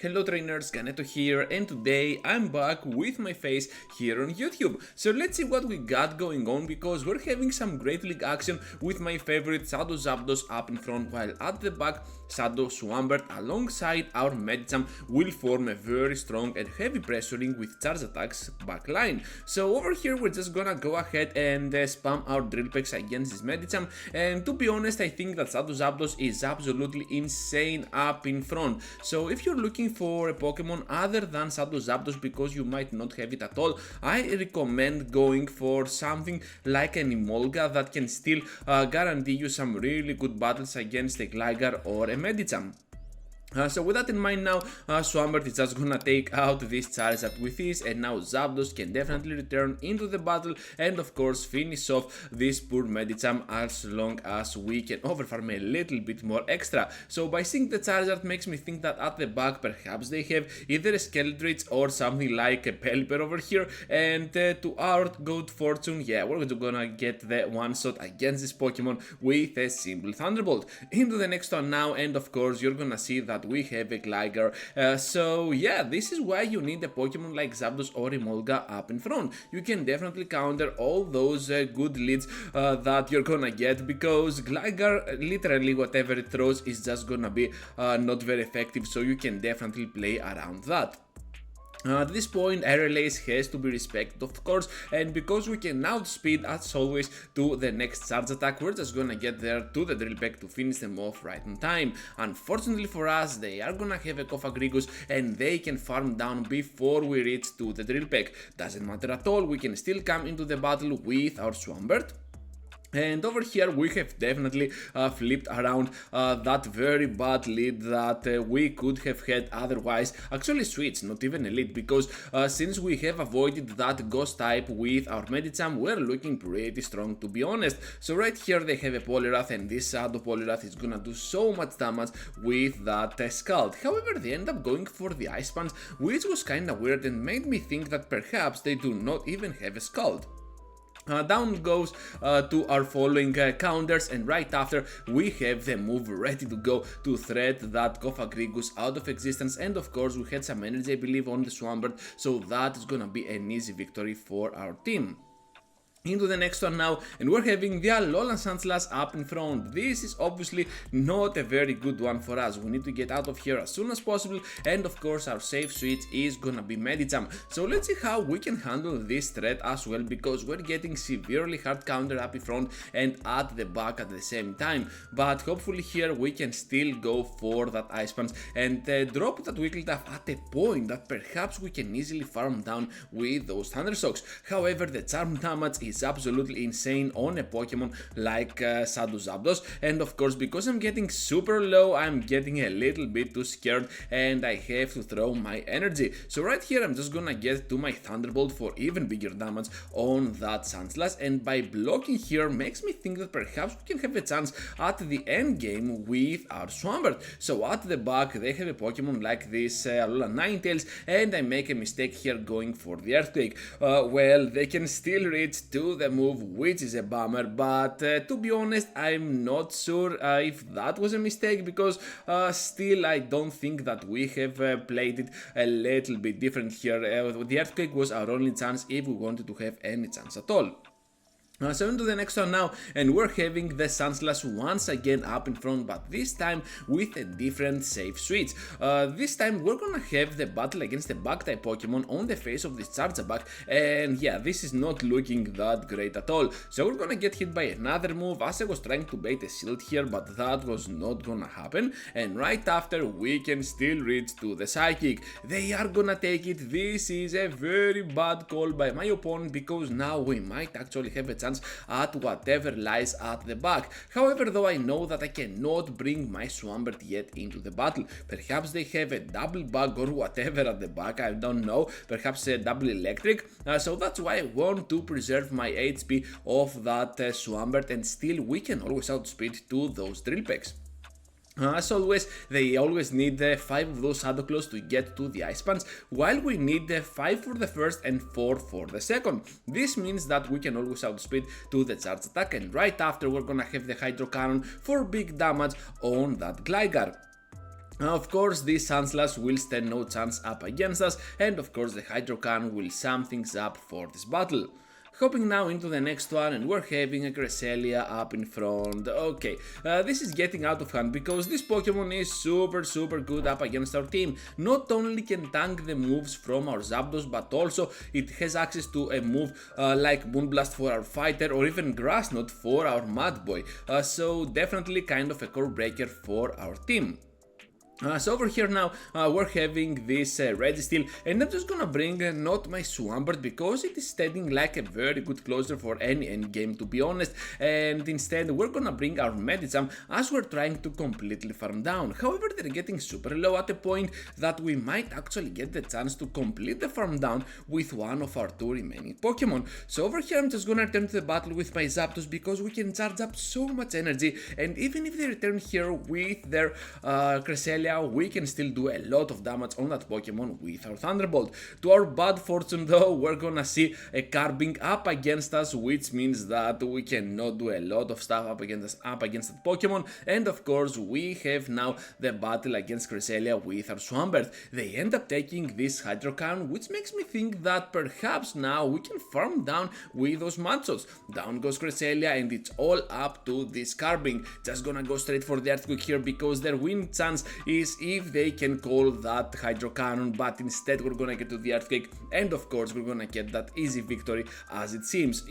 Hello trainers, Ganeto here, and today I'm back with my face here on YouTube. So let's see what we got going on, because we're having some great league action with my favorite Shadow Zapdos up in front, while at the back Shadow Swampert alongside our Medicham will form a very strong and heavy pressuring with charge attacks backline. So over here we're just gonna go ahead and spam our drill packs against this Medicham, and to be honest I think that Shadow Zapdos is absolutely insane up in front. So if you're looking for a Pokemon other than Shadow Zapdos, because you might not have it at all, I recommend going for something like an Emolga that can still guarantee you some really good battles against a Gligar or a Medicham. So with that in mind now, Swampert is just gonna take out this Charizard with ease, and now Zapdos can definitely return into the battle and of course finish off this poor Medicham as long as we can overfarm a little bit more extra. So by seeing the Charizard makes me think that at the back perhaps they have either a Skeletrich or something like a Pelipper over here, and to our good fortune, yeah, we're gonna get the one shot against this Pokemon with a simple Thunderbolt. Into the next one now, and of course you're gonna see that we have a Gligar. So yeah, this is why you need a Pokemon like Zapdos or Emolga up in front. You can definitely counter all those good leads that you're gonna get, because Gligar, literally whatever it throws is just gonna be not very effective, so you can definitely play around that. At this point, aerial ace has to be respected, of course, and because we can outspeed as always to the next charge attack, we're just gonna get there to the drill peck to finish them off right on time. Unfortunately for us, they are gonna have a Cofagrigus and they can farm down before we reach to the drill peck. Doesn't matter at all, we can still come into the battle with our Swampert. And over here we have definitely flipped around that very bad lead that we could have had otherwise. Actually switched, not even a lead, because since we have avoided that ghost type with our Medicham, we're looking pretty strong, to be honest. So right here they have a Poliwrath, and this Shadow Poliwrath is gonna do so much damage with that Scald. However, they end up going for the Ice Punch, which was kinda weird and made me think that perhaps they do not even have a Scald. Down goes to our following counters, and right after we have the move ready to go to thread that Cofagrigus out of existence, and of course we had some energy I believe on the Swampert, so that is gonna be an easy victory for our team. Into the next one now, and we're having the Alolan Sandslash up in front. This is obviously not a very good one for us. We need to get out of here as soon as possible, and of course our safe switch is gonna be Medicham. So let's see how we can handle this threat as well, because we're getting severely hard counter up in front and at the back at the same time. But hopefully here we can still go for that Ice Punch and drop that Wigglytuff at a point that perhaps we can easily farm down with those Thunder Shocks. However, the charm damage is absolutely insane on a Pokemon like Shadow Zapdos, and of course because I'm getting super low, I'm getting a little bit too scared and I have to throw my energy. So right here I'm just gonna get to my Thunderbolt for even bigger damage on that Sandslash, and by blocking here makes me think that perhaps we can have a chance at the end game with our Swampert. So at the back they have a Pokemon like this Alolan Ninetales, and I make a mistake here going for the Earthquake. Well, they can still reach to the move, which is a bummer, but to be honest I'm not sure if that was a mistake, because still I don't think that we have played it a little bit different here. The Earthquake was our only chance if we wanted to have any chance at all. So into the next one now, and we're having the Sandslash once again up in front, but this time with a different safe switch. This time we're gonna have the battle against the Bug type Pokemon on the face of this Charjabug, and yeah, this is not looking that great at all. So we're gonna get hit by another move, as I was trying to bait a shield here, but that was not gonna happen, and right after we can still reach to the Psychic. They are gonna take it. This is a very bad call by my opponent, because now we might actually have a chance at whatever lies at the back. However, though, I know that I cannot bring my Swampert yet into the battle. Perhaps they have a double bug or whatever at the back, I don't know, perhaps a double electric, so that's why I want to preserve my HP of that Swampert, and still we can always outspeed to those drill packs. As always, they always need 5 of those Shadow Claws to get to the Ice Punch, while we need 5 for the first and 4 for the second. This means that we can always outspeed to the charge attack, and right after we're gonna have the Hydro Cannon for big damage on that Gligar. Of course, this Sunslash will stand no chance up against us, and of course the Hydrocan will sum things up for this battle. Hopping now into the next one, and we're having a Cresselia up in front. Okay, this is getting out of hand because this Pokemon is super good up against our team. Not only can tank the moves from our Zapdos, but also it has access to a move like Moonblast for our fighter, or even Grass Knot for our Mudboy. So definitely kind of a core breaker for our team. So over here now we're having this Registeel, and I'm just gonna bring not my Swampert because it is standing like a very good closer for any endgame, to be honest, and instead we're gonna bring our Medicham as we're trying to completely farm down. However, they're getting super low at a point that we might actually get the chance to complete the farm down with one of our two remaining Pokemon. So over here I'm just gonna return to the battle with my Zapdos because we can charge up so much energy, and even if they return here with their Cresselia, we can still do a lot of damage on that Pokemon with our Thunderbolt. To our bad fortune though, we're gonna see a Carbink up against us, which means that we cannot do a lot of stuff up against that Pokemon, and of course we have now the battle against Cresselia with our Swampert. They end up taking this Hydrocan, which makes me think that perhaps now we can farm down with those Machots. Down goes Cresselia, and it's all up to this Carbink. Just gonna go straight for the Earthquake here because their win chance is if they can call that Hydro Cannon, but instead we're gonna get to the Earthquake, and of course we're gonna get that easy victory as it seems.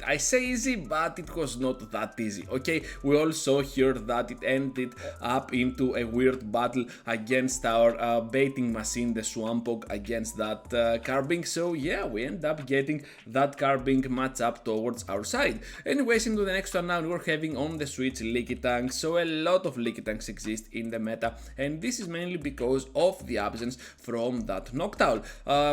I say easy, but it was not that easy, okay? We all saw here that it ended up into a weird battle against our baiting machine, the Swampog, against that Carbink. So yeah, we end up getting that Carbink match up towards our side. Anyways, into the next one now, we're having on the switch Leaky Tanks. So a lot of Leaky Tanks exist in the meta, and this is mainly because of the absence from that Noctowl.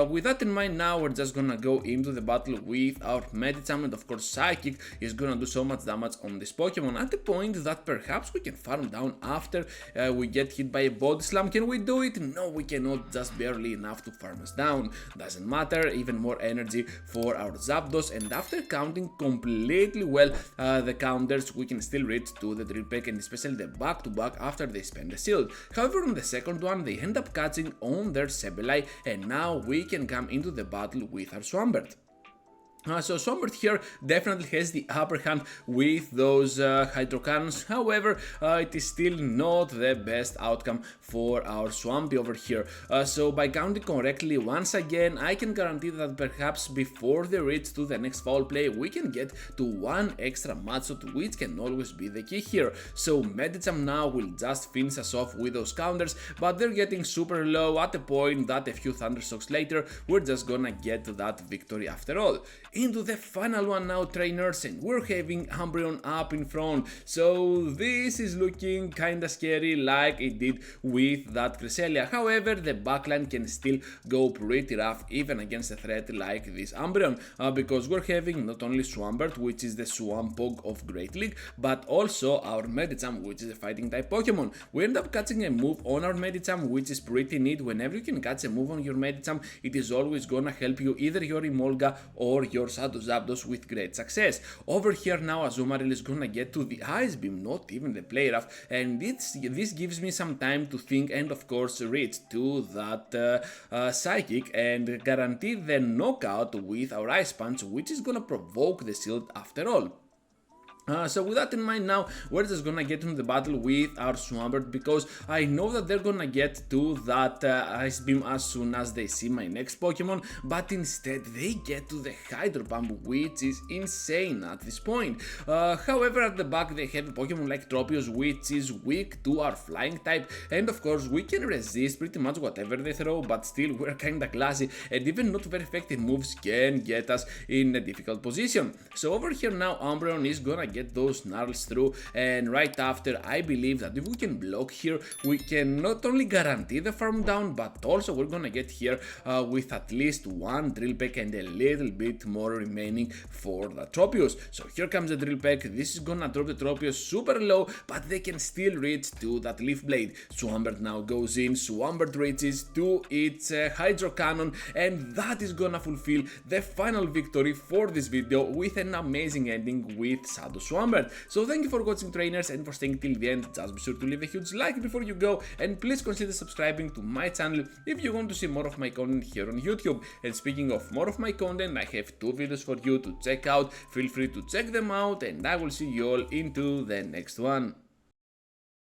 With that in mind now, we're just gonna go into the battle with our Medicham, and of course Psychic is gonna do so much damage on this Pokemon at the point that perhaps we can farm down after we get hit by a Body Slam. Can we do it? No, we cannot, just barely enough to farm us down. Doesn't matter, even more energy for our Zapdos, and after counting completely well the counters, we can still reach to the Drill Peck, and especially the back-to-back after they spend the shield. However, on the second one, they end up catching on their Sableye, and now we can come into the battle with our Swampert. So Swampert here definitely has the upper hand with those Hydro Cannons. However, it is still not the best outcome for our Swampy over here. So by counting correctly, once again, I can guarantee that perhaps before they reach to the next foul play, we can get to one extra Machop, which can always be the key here. So Medicham now will just finish us off with those counters, but they're getting super low at the point that a few Thundershocks later, we're just gonna get to that victory after all. Into the final one now, trainers, and we're having Umbreon up in front. So this is looking kinda scary like it did with that Cresselia. However, the backline can still go pretty rough even against a threat like this Umbreon, because we're having not only Swampert, which is the Swampog of Great League, but also our Medicham, which is a fighting type Pokemon. We end up catching a move on our Medicham, which is pretty neat. Whenever you can catch a move on your Medicham, it is always gonna help you, either your Emolga or your Zapdos with great success. Over here now, Azumarill is gonna get to the Ice Beam, not even the Play Rough, and this gives me some time to think and of course reach to that Psychic and guarantee the knockout with our Ice Punch, which is gonna provoke the shield after all. So with that in mind now, we're just gonna get into the battle with our Swampert because I know that they're gonna get to that Ice Beam as soon as they see my next Pokemon, but instead they get to the Hydro Pump, which is insane at this point. However, at the back they have a Pokemon like Tropius, which is weak to our Flying type, and of course we can resist pretty much whatever they throw, but still we're kinda classy, and even not very effective moves can get us in a difficult position. So over here now, Umbreon is gonna get those snarls through, and right after, I believe that if we can block here, we can not only guarantee the farm down, but also we're gonna get here with at least one Drill Peck and a little bit more remaining for the Tropius. So here comes the Drill Peck. This is gonna drop the Tropius super low, but they can still reach to that Leaf Blade. Swampert now goes in, Swampert reaches to its Hydro Cannon, and that is gonna fulfill the final victory for this video with an amazing ending with Shadow Swampert. So thank you for watching, trainers, and for staying till the end. Just be sure to leave a huge like before you go, and please consider subscribing to my channel if you want to see more of my content here on YouTube. And speaking of more of my content, I have 2 videos for you to check out. Feel free to check them out, and I will see you all into the next one.